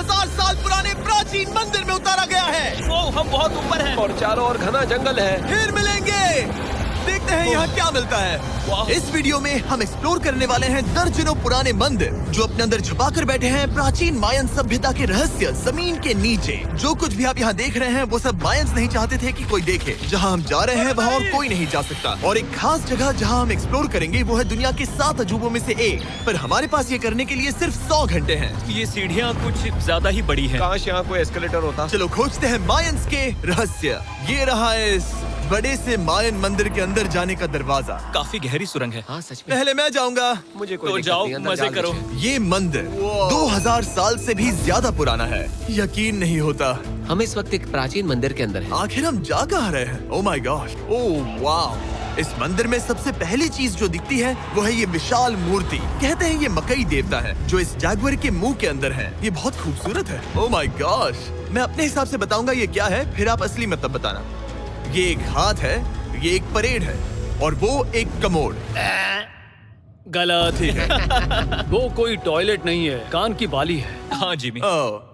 2000 साल पुराने प्राचीन मंदिर में उतारा गया है। ओ, हम बहुत ऊपर हैं। और चारों ओर घना जंगल है। फिर मिलेंगे। देखते हैं यहाँ क्या मिलता है। इस वीडियो में हम एक्सप्लोर करने वाले हैं दर्जनों पुराने मंदिर जो अपने अंदर छुपा कर बैठे हैं प्राचीन मायन सभ्यता के रहस्य जमीन के नीचे। जो कुछ भी आप यहाँ देख रहे हैं वो सब मायंस नहीं चाहते थे कि कोई देखे। जहाँ हम जा रहे हैं वहाँ और कोई नहीं जा सकता। और एक खास जगह जहाँ हम एक्सप्लोर करेंगे वो है दुनिया के 7 अजूबों में से एक। पर हमारे पास ये करने के लिए सिर्फ 100 घंटे हैं। ये सीढ़ियाँ कुछ ज्यादा ही बड़ी हैं। काश यहाँ कोई एस्केलेटर होता। चलो खोजते हैं मायंस के रहस्य। ये रहा इस बड़े से मायन मंदिर के अंदर जाने का दरवाजा। काफी गहरी सुरंग है। हाँ सच में। पहले मैं जाऊंगा। मुझे कोई तो दिक्कत जाओ, नहीं, अंदर मजे डाल करो। दीजिए। ये मंदिर 2000 साल से भी ज्यादा पुराना है। यकीन नहीं होता। हम इस वक्त एक प्राचीन मंदिर के अंदर हैं। आखिर हम जा कहाँ रहे हैं? ओह माय गॉड, ओह वाह। इस मंदिर में सबसे पहली चीज जो दिखती है वो है ये विशाल मूर्ति। कहते हैं ये मकई देवता है जो इस जैगुआर के मुंह के अंदर है। ये बहुत खूबसूरत है। Oh my gosh. मैं अपने हिसाब से बताऊंगा ये क्या है, फिर आप असली मतलब बताना। ये एक हाथ है, ये एक परेड है और वो एक कमोड। गलत। ठीक है। वो कोई टॉयलेट नहीं है, कान की बाली है। हाँ जिमी।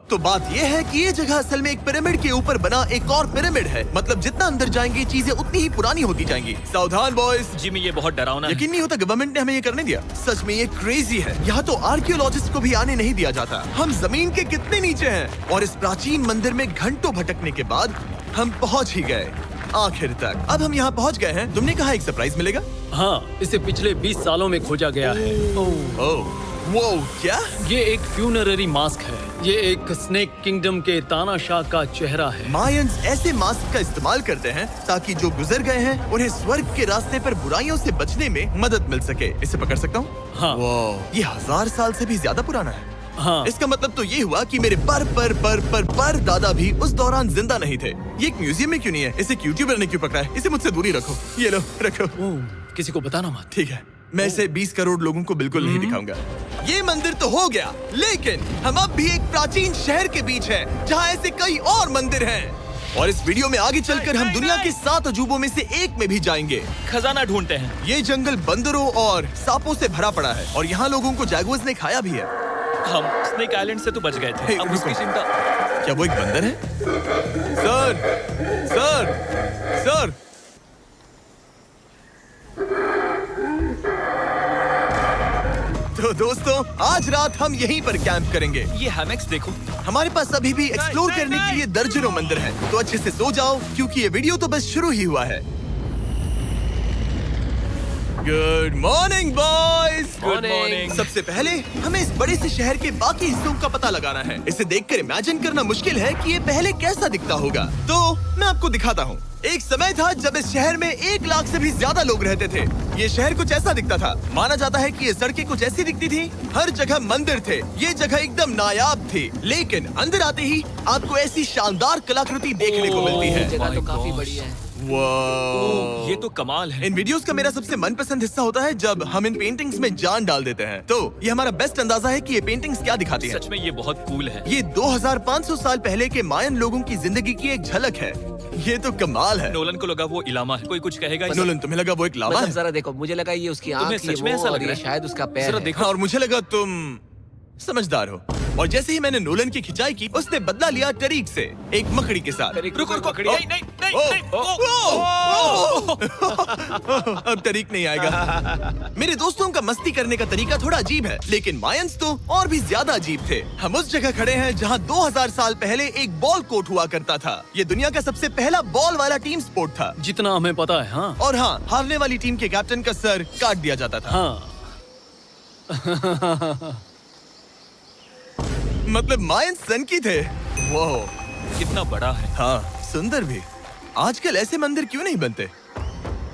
तो बात ये है कि ये जगह असल में एक पिरामिड के ऊपर बना एक और पिरामिड है। मतलब जितना अंदर जाएंगे चीजें उतनी ही पुरानी होती जाएंगी। सावधान बॉयज। जिमी ये बहुत डरावना है। यकीन नहीं होता गवर्नमेंट ने हमें ये करने दिया। सच में ये क्रेजी है। यहाँ तो आर्कियोलॉजिस्ट को भी आने नहीं दिया जाता। हम जमीन के कितने नीचे हैं और इस प्राचीन मंदिर में घंटों भटकने के बाद हम पहुँच ही गए आखिर तक। अब हम यहाँ पहुँच गए हैं। तुमने कहा एक सरप्राइज मिलेगा। हाँ, इसे पिछले 20 सालों में खोजा गया है। ओह वो क्या? ये एक फ्यूनररी मास्क है। ये एक स्नेक किंगडम के तानाशाह का चेहरा है। मायंस ऐसे मास्क का इस्तेमाल करते हैं ताकि जो गुजर गए हैं उन्हें स्वर्ग के रास्ते पर बुराइयों से बचने में मदद मिल सके। इसे पकड़ सकता हूँ? हाँ। ये 1000 साल से भी ज्यादा पुराना है। हाँ। इसका मतलब तो ये हुआ कि मेरे पर दादा भी उस दौरान जिंदा नहीं थे। ये एक म्यूजियम में क्यों नहीं है? इसे यूट्यूबर ने क्यों पकड़ा है? इसे मुझसे दूरी रखो। ये लो रखो। ओह, किसी को बताना मत। ठीक है, मैं इसे 20 करोड़ लोगों को बिल्कुल नहीं दिखाऊंगा। ये मंदिर तो हो गया, लेकिन हम अब भी एक प्राचीन शहर के बीच हैं, जहाँ ऐसे कई और मंदिर हैं। और इस वीडियो में आगे चलकर हम दुनिया के 7 अजूबों में से एक में भी जाएंगे। खजाना ढूंढते हैं। ये जंगल बंदरों और सांपों से भरा पड़ा है और यहाँ लोगों को जैगुआर्स ने खाया भी है। हम स्नेक आइलैंड से तो बच गए थे। अब उसकी चिंता। क्या वो एक बंदर है? Sir, sir, sir. तो दोस्तों आज रात हम यहीं पर कैंप करेंगे। ये हैमक्स देखो। हमारे पास अभी भी एक्सप्लोर करने के लिए दर्जनों मंदिर हैं। तो अच्छे से सो जाओ क्योंकि ये वीडियो तो बस शुरू ही हुआ है। Good morning boys. Good morning. सबसे पहले हमें इस बड़े से शहर के बाकी हिस्सों का पता लगाना है। इसे देखकर इमेजिन करना मुश्किल है कि ये पहले कैसा दिखता होगा। तो मैं आपको दिखाता हूँ। एक समय था जब इस शहर में 1 लाख से भी ज्यादा लोग रहते थे। ये शहर कुछ ऐसा दिखता था। माना जाता है कि ये सड़कें कुछ ऐसी दिखती थी। हर जगह मंदिर थे। ये जगह एकदम नायाब थी। लेकिन अंदर आते ही आपको ऐसी शानदार कलाकृति देखने को मिलती है। जगह तो my काफी gosh। बड़ी है। वाह। ये तो कमाल है। इन वीडियोस का मेरा सबसे मनपसंद हिस्सा होता है जब हम इन पेंटिंग्स में जान डाल देते हैं। तो ये हमारा बेस्ट अंदाजा है कि ये पेंटिंग्स क्या दिखाती हैं। सच में ये बहुत कूल है। ये 2500 साल पहले के मायन लोगों की जिंदगी की एक झलक है। ये तो कमाल है। नोलन को लगा वो इलामा है। कोई कुछ कहेगा इसे? नोलन तुम्हें लगा वो एक लावा मतलब है? जरा देखो, मुझे लगा ये उसकी तुम्हें आँख, ये सच में वो, ऐसा और लग ये रहा है? शायद उसका पैर जरा है। देखो। और मुझे लगा तुम समझदार हो। और जैसे ही मैंने नोलन की खिंचाई की उसने बदला लिया टरीक से, एक मकड़ी के साथ। रुको रुको। ओ, नहीं नहीं नहीं ओ, नहीं। ओ, अब तरीक नहीं आएगा। मेरे दोस्तों का मस्ती करने का तरीका थोड़ा अजीब है, लेकिन मायंस तो और भी ज्यादा अजीब थे। हम उस जगह खड़े हैं जहां 2000 साल पहले एक बॉल कोर्ट हुआ करता था। ये दुनिया का सबसे पहला बॉल वाला टीम स्पोर्ट था। जितना हमें पता है। हाँ। और हाँ, हारने वाली टीम के कैप्टन का सर काट दिया जाता था। हाँ। मतलब मायंस सन की थे। वो कितना बड़ा है। हाँ, सुंदर भी। आजकल ऐसे मंदिर क्यों नहीं बनते?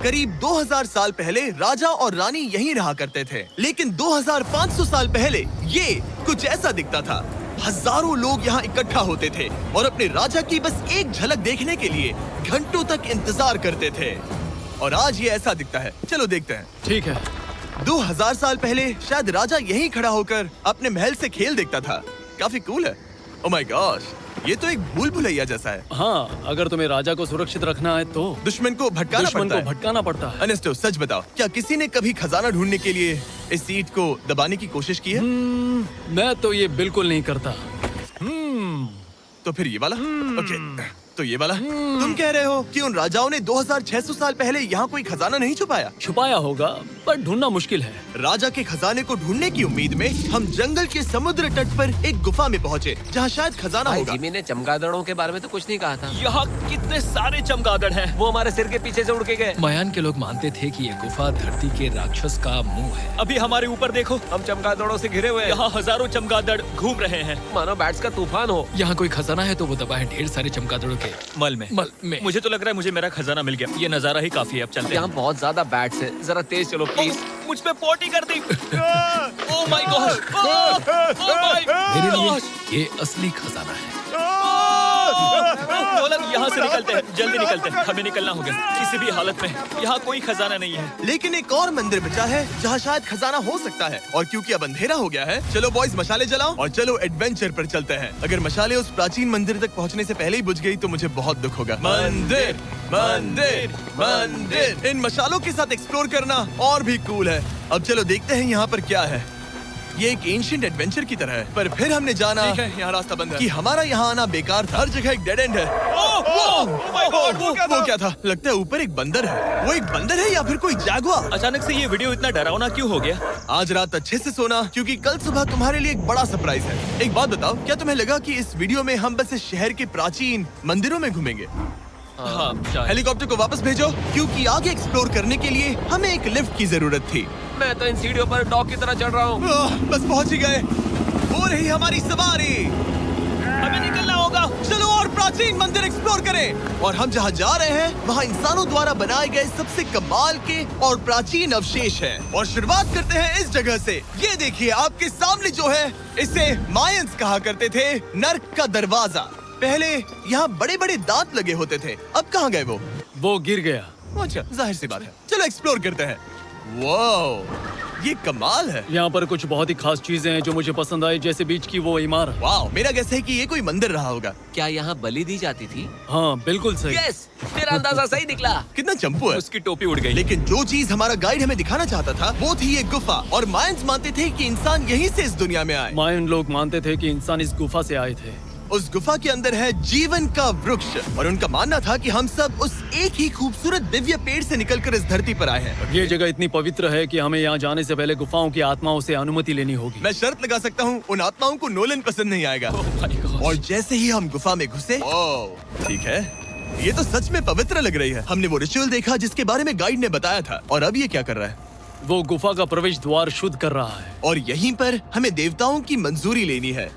करीब 2000 साल पहले राजा और रानी यहीं रहा करते थे, लेकिन 2500 साल पहले ये कुछ ऐसा दिखता था। हजारों लोग यहाँ इकट्ठा होते थे और अपने राजा की बस एक झलक देखने के लिए घंटों तक इंतजार करते थे। और आज ये ऐसा दिखता है। चलो देखते हैं। ठीक है। 2000 साल पहले शायद राजा यहीं खड़ा होकर अपने महल से खेल देखता था। काफी कूल है। ओह माय गॉश, ये तो एक भूल भुलैया जैसा है। हाँ, अगर तुम्हें राजा को सुरक्षित रखना है तो दुश्मन को भटकाना दुश्मन पड़ता को है। भटकाना पड़ता है। अनेस्टो सच बताओ, क्या किसी ने कभी खजाना ढूंढने के लिए इस सीट को दबाने की कोशिश की है? मैं तो ये बिल्कुल नहीं करता। तो फिर ये वाला? ओके, तो ये वाला? तुम कह रहे हो कि उन राजाओं ने 2600 साल पहले यहाँ कोई खजाना नहीं छुपाया? छुपाया होगा पर ढूंढना मुश्किल है। राजा के खजाने को ढूंढने की उम्मीद में हम जंगल के समुद्र तट पर एक गुफा में पहुँचे जहाँ शायद खजाना भाई होगा। जिमी ने चमगादड़ों के बारे में तो कुछ नहीं कहा था। यहाँ कितने सारे चमगादड़ हैं। वो हमारे सिर के पीछे से उड़ के गए। मायान के लोग मानते थे कि ये गुफा धरती के राक्षस का मुंह है। अभी हमारे ऊपर देखो, हम चमगादड़ों से घिरे हुए हैं। यहाँ हजारों चमगादड़ घूम रहे हैं। मानो बैट्स का तूफान हो। यहाँ कोई खजाना है तो वो दबा है ढेर सारे चमगादड़ों के मल में। मुझे तो लग रहा है मुझे मेरा खजाना मिल गया। ये नजारा ही काफी है, अब चलते यहाँ हैं। बहुत ज्यादा बैट्स है, जरा तेज चलो प्लीज। मुझ पे पोटी कर दी। Oh my god, oh my मेरे लिए गॉड। ये असली खजाना है। नोलन, यहाँ से निकलते हैं, जल्दी निकलते हैं, हमें निकलना होगा किसी भी हालत में। यहाँ कोई खजाना नहीं है। लेकिन एक और मंदिर बचा है जहाँ शायद खजाना हो सकता है। और क्योंकि अब अंधेरा हो गया है, चलो बॉयज मशाले जलाओ और चलो एडवेंचर पर चलते हैं। अगर मशाले उस प्राचीन मंदिर तक पहुँचने से पहले ही बुझ गई तो मुझे बहुत दुख होगा। मंदिर, मंदिर, मंदिर। इन मशालों के साथ एक्सप्लोर करना और भी कूल है। अब चलो देखते हैं यहाँ पर क्या है। ये एक एंशिएंट एडवेंचर की तरह है, पर फिर हमने जाना ठीक है, यहाँ रास्ता बंद है। कि हमारा यहाँ आना बेकार था। हर जगह एक डेड एंड है। वो क्या था? लगता है ऊपर एक बंदर है। वो एक बंदर है या फिर कोई जागुआर? अचानक से ये वीडियो इतना डरावना क्यों हो गया? आज रात अच्छे से सोना, क्योंकि कल सुबह तुम्हारे लिए एक बड़ा सरप्राइज है। एक बात बताओ, क्या तुम्हें लगा कि इस वीडियो में हम बस इस शहर के प्राचीन मंदिरों में घूमेंगे? हाँ, शायद। हेलीकॉप्टर को वापस भेजो, क्योंकि आगे एक्सप्लोर करने के लिए हमें एक लिफ्ट की जरूरत थी। मैं तो इन सीढ़ियों पर डॉग की तरह चढ़ रहा हूँ। बस पहुंच ही गए। हो रही हमारी सवारी। हमें निकलना होगा। चलो और प्राचीन मंदिर एक्सप्लोर करें। और हम जहाँ जा रहे हैं वहाँ इंसानों द्वारा बनाए गए सबसे कमाल के और प्राचीन अवशेष हैं। और शुरुआत करते हैं इस जगह से। ये देखिए आपके सामने जो है, इसे मायंस कहा करते थे नर्क का दरवाजा। पहले यहाँ बड़े बड़े दांत लगे होते थे, अब कहाँ गए वो? वो गिर गया। अच्छा, जाहिर सी बात है। चलो एक्सप्लोर करते हैं। वाओ, ये कमाल है। यहाँ पर कुछ बहुत ही खास चीजें हैं जो मुझे पसंद आई, जैसे बीच की वो इमारत। वाओ, मेरा गैस है कि ये कोई मंदिर रहा होगा। क्या यहाँ बलि दी जाती थी? हाँ बिल्कुल सही। यस, मेरा अंदाजा सही निकला। कितना चंपू है। उसकी टोपी उड़ गई। लेकिन जो चीज हमारा गाइड हमें दिखाना चाहता था वो थी ये गुफा। और मायंस मानते थे कि इंसान यहीं से इस दुनिया में आए। मायन लोग मानते थे कि इंसान इस गुफा से आए थे। उस गुफा के अंदर है जीवन का वृक्ष और उनका मानना था कि हम सब उस एक ही खूबसूरत दिव्य पेड़ से निकलकर इस धरती पर आए हैं। ये जगह इतनी पवित्र है कि हमें यहाँ जाने से पहले गुफाओं की आत्माओं से अनुमति लेनी होगी। मैं शर्त लगा सकता हूँ उन आत्माओं को नोलन पसंद नहीं आएगा। my God। और जैसे ही हम गुफा में घुसे, ठीक है, ये तो सच में पवित्र लग रही है। हमने वो रिचुअल देखा जिसके बारे में गाइड ने बताया था। और अब ये क्या कर रहा है? वो गुफा का प्रवेश द्वार शुद्ध कर रहा है। और यहीं पर हमें देवताओं की मंजूरी लेनी है।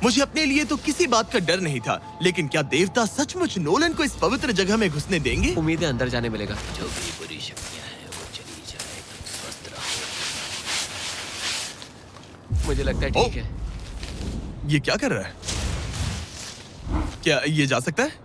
मुझे अपने लिए तो किसी बात का डर नहीं था, लेकिन क्या देवता सचमुच नोलन को इस पवित्र जगह में घुसने देंगे? उम्मीद है अंदर जाने मिलेगा। जो भी बुरी शक्तियाँ हैं वो चली जाए, तुम स्वस्थ रहो। मुझे लगता है ठीक है। ये क्या कर रहा है? क्या ये जा सकता है?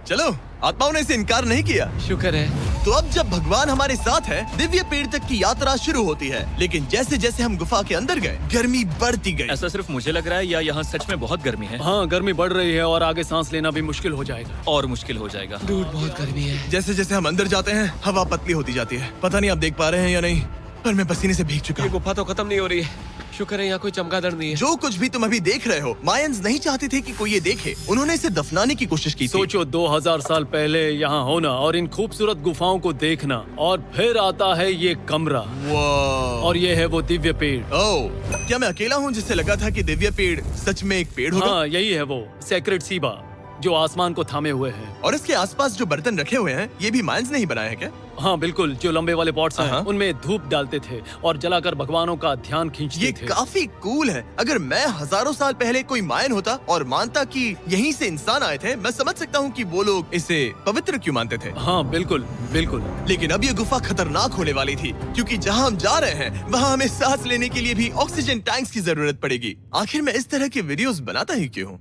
चलो, आत्माओं ने इसे इनकार नहीं किया। शुक्र है। तो अब जब भगवान हमारे साथ है, दिव्य पेड़ तक की यात्रा शुरू होती है। लेकिन जैसे जैसे हम गुफा के अंदर गए, गर्मी बढ़ती गई। ऐसा सिर्फ मुझे लग रहा है या यहाँ सच में बहुत गर्मी है? हाँ, गर्मी बढ़ रही है और आगे सांस लेना भी मुश्किल हो जाएगा। और मुश्किल हो जाएगा। दूर बहुत गर्मी है। जैसे जैसे हम अंदर जाते हैं, हवा पतली होती जाती है। पता नहीं आप देख पा रहे हैं या नहीं, पर मैं पसीने से भीग चुका ये हूँ। गुफा तो खत्म नहीं हो रही है। शुक्र है यहाँ कोई चमगादड़ नहीं है। जो कुछ भी तुम अभी देख रहे हो, मायंस नहीं चाहते थे कि कोई ये देखे। उन्होंने इसे दफनाने की कोशिश की थी। सोचो 2000 साल पहले यहाँ होना और इन खूबसूरत गुफाओं को देखना, और फिर आता है ये कमरा वाह। और ये है वो दिव्य पेड़। ओह, क्या मैं अकेला हूँ जिससे लगा था कि दिव्य पेड़ सच में एक पेड़ होगा? हाँ, यही है वो सेक्रेट सीबा जो आसमान को थामे हुए है। और इसके आसपास जो बर्तन रखे हुए हैं, ये भी मायंस ने ही बनाए हैं क्या? हाँ बिल्कुल, जो लंबे वाले पॉट्स हैं, हाँ। उनमें धूप डालते थे और जलाकर भगवानों का ध्यान खींचते ये थे। काफी कूल है। अगर मैं हजारों साल पहले कोई मायन होता और मानता कि यहीं से इंसान आए थे, मैं समझ सकता हूँ कि वो लोग इसे पवित्र क्यों मानते थे। हाँ बिल्कुल बिल्कुल। लेकिन अब ये गुफा खतरनाक होने वाली थी, क्योंकि जहाँ हम जा रहे हैं वहाँ हमें सांस लेने के लिए भी ऑक्सीजन टैंक्स की जरूरत पड़ेगी। आखिर मैं इस तरह के वीडियोस बनाता ही क्यों हूँ?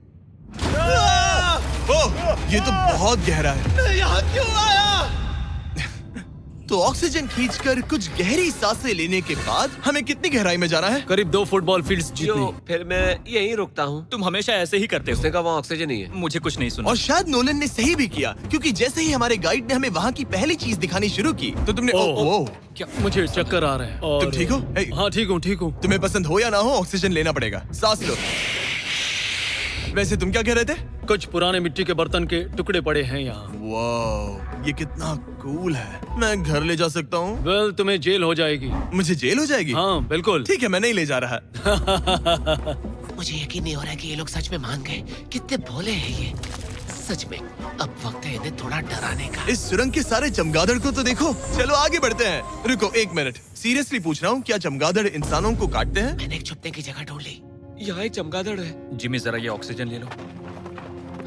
ओह, ये तो बहुत गहरा है। यहाँ क्यों आया? तो ऑक्सीजन खींचकर कुछ गहरी सांसें लेने के बाद हमें कितनी गहराई में जाना है? करीब 2 फुटबॉल फील्ड्स जितनी। जो फिर मैं यहीं रुकता हूँ। तुम हमेशा ऐसे ही करते उसने हो। कहा वहाँ ऑक्सीजन नहीं है। मुझे कुछ नहीं सुना। और शायद नोलन ने सही भी किया, क्योंकि जैसे ही हमारे गाइड ने हमें वहाँ की पहली चीज दिखानी शुरू की तो तुमने ओह, क्या मुझे चक्कर आ रहे हैं। और तुम ठीक हो? हाँ ठीक हूँ ठीक हूँ। तुम्हें पसंद हो या ना हो, ऑक्सीजन लेना पड़ेगा। सांस लो। वैसे तुम क्या कह रहे थे? कुछ पुराने मिट्टी के बर्तन के टुकड़े पड़े हैं यहाँ। वाह, ये कितना कूल है। मैं घर ले जा सकता हूँ? वेल, तुम्हें जेल हो जाएगी। मुझे जेल हो जाएगी? हाँ, बिल्कुल। ठीक है, मैं नहीं ले जा रहा। मुझे यकीन नहीं हो रहा है कि ये लोग सच में मान गए। कितने भोले हैं ये। सच में अब वक्त है इन्हें थोड़ा डराने का। इस सुरंग के सारे चमगादड़ को तो देखो। चलो आगे बढ़ते हैं। रुको 1 मिनट, सीरियसली पूछ रहा हूँ, क्या चमगादड़ इंसानों को काटते हैं? मैंने एक छुपने की जगह ढूंढ ली। यहाँ एक चमगादड़ है। जिमी जरा ये ऑक्सीजन ले लो।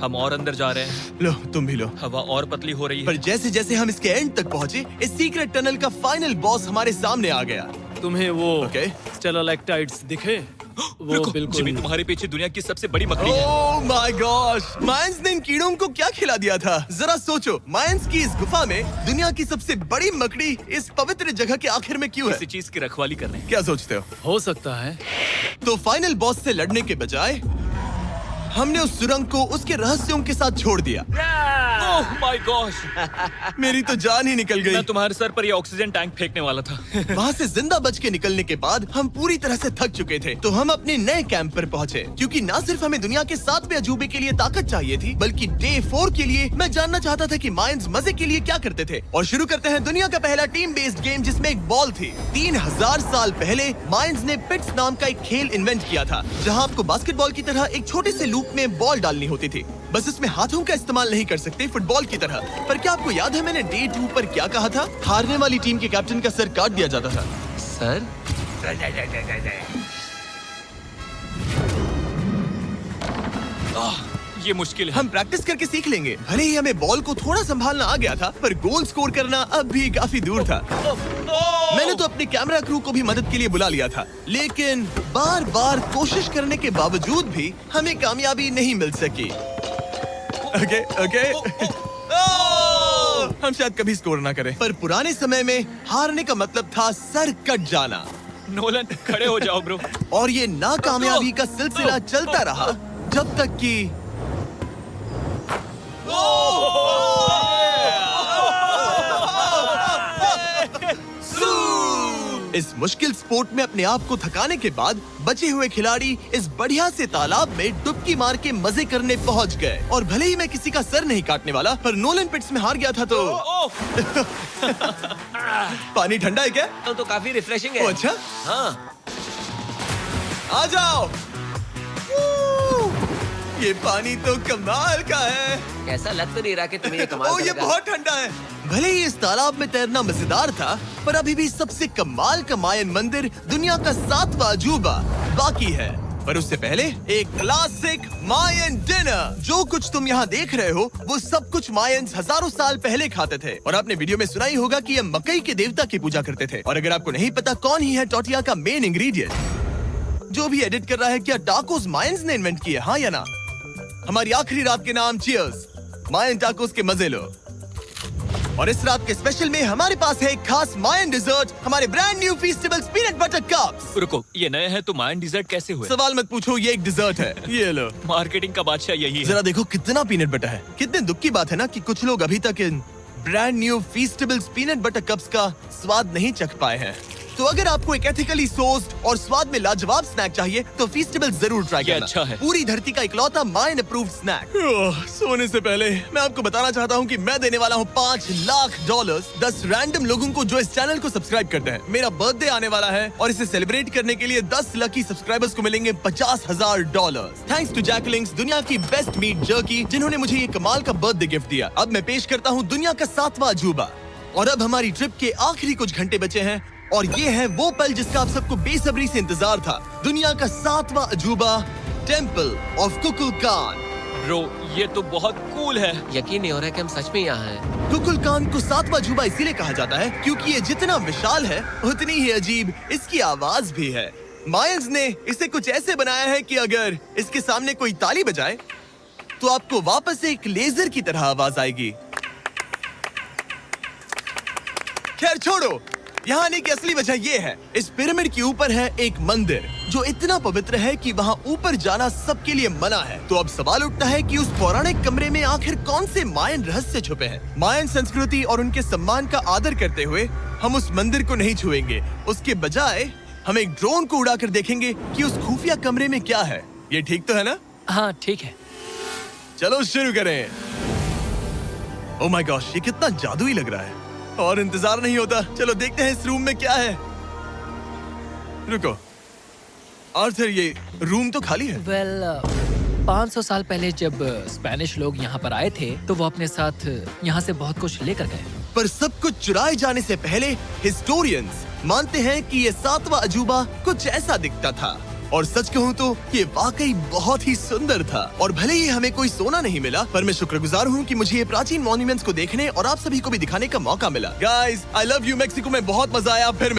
हम और अंदर जा रहे हैं। लो, तुम भी लो। हवा और पतली हो रही पर है। जैसे जैसे हम इसके एंड तक पहुँचे, इस सीक्रेट टनल का फाइनल बॉस हमारे सामने आ गया। तुम्हें वो ओके। स्टेलाक्टाइट्स दिखे? वो रुको, बिल्कुल। जिमी तुम्हारे पीछे दुनिया की सबसे बड़ी मकड़ी है। ओह माय गॉश, मायंस ने इन कीड़ों को क्या खिला दिया था? जरा सोचो, मायंस की इस गुफा में दुनिया की सबसे बड़ी मकड़ी इस पवित्र जगह के आखिर में क्यों है? किसी चीज की रखवाली कर रहे हैं। क्या सोचते हो? हो सकता है। तो फाइनल बॉस से लड़ने के बजाय हमने उस सुरंग को उसके रहस्यों के साथ छोड़ दिया। ओह माय गॉश, मेरी तो जान ही निकल गई। मैं तुम्हारे सर पर ये ऑक्सीजन टैंक फेंकने वाला था। वहाँ से जिंदा बच के निकलने के बाद हम पूरी तरह से थक चुके थे, तो हम अपने नए कैंप पर पहुँचे। क्योंकि न सिर्फ हमें दुनिया के 7वें अजूबे के लिए ताकत चाहिए थी, बल्कि डे 4 के लिए मैं जानना चाहता था कि मायंस मजे के लिए क्या करते थे। और शुरू करते हैं दुनिया का पहला टीम बेस्ड गेम, जिसमें एक बॉल थी। 3000 साल पहले मायंस ने पिट्स नाम का एक खेल इन्वेंट किया था, जहाँ आपको बास्केटबॉल की तरह एक छोटे से लूप में बॉल डालनी होती थी। बस इसमें हाथों का इस्तेमाल नहीं कर सकते, फुटबॉल की तरह। पर क्या आपको याद है मैंने डे 2 पर क्या कहा था? हारने वाली टीम के कैप्टन का सर काट दिया जाता था। सर, ये मुश्किल है। हम प्रैक्टिस करके सीख लेंगे। भले ही हमें बॉल को थोड़ा संभालना आ गया था, पर गोल स्कोर करना अब भी काफी दूर था। मैंने तो अपने कैमरा क्रू को भी मदद के लिए बुला लिया था, लेकिन बार बार कोशिश करने के बावजूद भी हमें कामयाबी नहीं मिल सकी। Okay, okay. हम शायद कभी स्कोर ना करें, पर पुराने समय में हारने का मतलब था सर कट जाना। नोलन, खड़े हो जाओ ब्रो। और ये नाकामयाबी का सिलसिला चलता रहा जब तक कि इस मुश्किल स्पोर्ट में अपने आप को थकाने के बाद बचे हुए खिलाड़ी इस बढ़िया से तालाब में डुबकी मार के मजे करने पहुंच गए। और भले ही मैं किसी का सर नहीं काटने वाला, पर नोलन पिट्स में हार गया था तो पानी ठंडा है क्या? तो काफी रिफ्रेशिंग ओ, है। अच्छा, हाँ, आ जाओ। ये पानी तो कमाल का है। ऐसा लग तो नहीं रहा कि तुम्हें ये कमाल ओ, ये करेगा। बहुत ठंडा है। भले ही इस तालाब में तैरना मजेदार था, पर अभी भी सबसे कमाल का मायन मंदिर, दुनिया का 7वां अजूबा बाकी है। पर उससे पहले एक क्लासिक मायन डिनर। जो कुछ तुम यहाँ देख रहे हो, वो सब कुछ मायंस हजारों साल पहले खाते थे। और आपने वीडियो में सुना ही होगा कि ये मकई के देवता की पूजा करते थे। और अगर आपको नहीं पता कौन ही है टोटिया का मेन इंग्रेडिएंट, जो भी एडिट कर रहा है, क्या टाकोस मायंस ने इन्वेंट किए, हाँ या ना? हमारी आखिरी रात के नाम चियर्स, मायन टाकोस के मजे लो। और इस रात के स्पेशल में हमारे पास है एक खास मायन डिजर्ट, हमारे brand new Feastables peanut butter cups. रुको, ये नए हैं तो मायन डिजर्ट कैसे हुए? सवाल मत पूछो, ये एक डिजर्ट है। ये लो। मार्केटिंग का बादशाह यही है। जरा देखो कितना पीनट बटर है। कितने दुख की बात है ना कि कुछ लोग अभी तक इन brand new Feastables peanut butter cups का स्वाद नहीं चख पाए हैं। तो अगर आपको एक एथिकली सोर्स्ड और स्वाद में लाजवाब स्नैक चाहिए, तो फीस्टेबल जरूर ट्राई ये करना। अच्छा है। पूरी धरती का इकलौता मायन अप्रूव्ड स्नैक। सोने से पहले मैं आपको बताना चाहता हूँ कि मैं देने वाला हूँ $5 लाख 10 रैंडम लोगों को जो इस चैनल को सब्सक्राइब करते हैं। मेरा बर्थडे आने वाला है और इसे सेलिब्रेट करने के लिए 10 लकी सब्सक्राइबर्स को मिलेंगे $50,000। थैंक्स टू जैकलिंग्स, दुनिया की बेस्ट मीट जर्की, जिन्होंने मुझे ये कमाल का बर्थडे गिफ्ट दिया। अब मैं पेश करता हूँ दुनिया का 7वां अजूबा। और अब हमारी ट्रिप के आखिरी कुछ घंटे बचे हैं, और ये है वो पल जिसका आप सबको बेसब्री से इंतजार था। दुनिया का 7वां अजूबा, टेंपल ऑफ कुकुलकान। ब्रो, ये तो बहुत कूल है। यकीन नहीं हो रहा है कि हम सच में यहाँ हैं। कुकुलकान को 7वां अजूबा इसीलिए कहा जाता है क्योंकि ये जितना विशाल है, उतनी ही अजीब इसकी आवाज भी है। मायंस ने इसे कुछ ऐसे बनाया है कि अगर इसके सामने कोई ताली बजाए, तो आपको वापस एक लेजर की तरह आवाज आएगी। खैर छोड़ो, यहाँ आने की असली वजह ये है, इस पिरामिड के ऊपर है एक मंदिर जो इतना पवित्र है कि वहाँ ऊपर जाना सबके लिए मना है। तो अब सवाल उठता है कि उस पौराणिक कमरे में आखिर कौन से मायन रहस्य छुपे हैं। मायन संस्कृति और उनके सम्मान का आदर करते हुए हम उस मंदिर को नहीं छुएंगे। उसके बजाय हम एक ड्रोन को उड़ाकर देखेंगे कि उस खुफिया कमरे में क्या है। ये ठीक तो है ना? हाँ ठीक है। चलो शुरू करें। ओह माय गॉश, ये कितना जादुई लग रहा है और इंतजार नहीं होता। चलो देखते हैं इस रूम में क्या है। रुको आर्थर, ये रूम तो खाली है। वेल 500 साल पहले जब स्पेनिश लोग यहाँ पर आए थे तो वो अपने साथ यहाँ से बहुत कुछ लेकर गए। पर सब कुछ चुराए जाने से पहले हिस्टोरियंस मानते हैं कि ये 7वां अजूबा कुछ ऐसा दिखता था। और सच कहूँ तो ये वाकई बहुत ही सुंदर था। और भले ही हमें कोई सोना नहीं मिला, पर मैं शुक्रगुजार हूँ कि मुझे ये प्राचीन मॉन्यूमेंट्स को देखने और आप सभी को भी दिखाने का मौका मिला। Guys, I love you. Mexico में बहुत मजा आया। फिर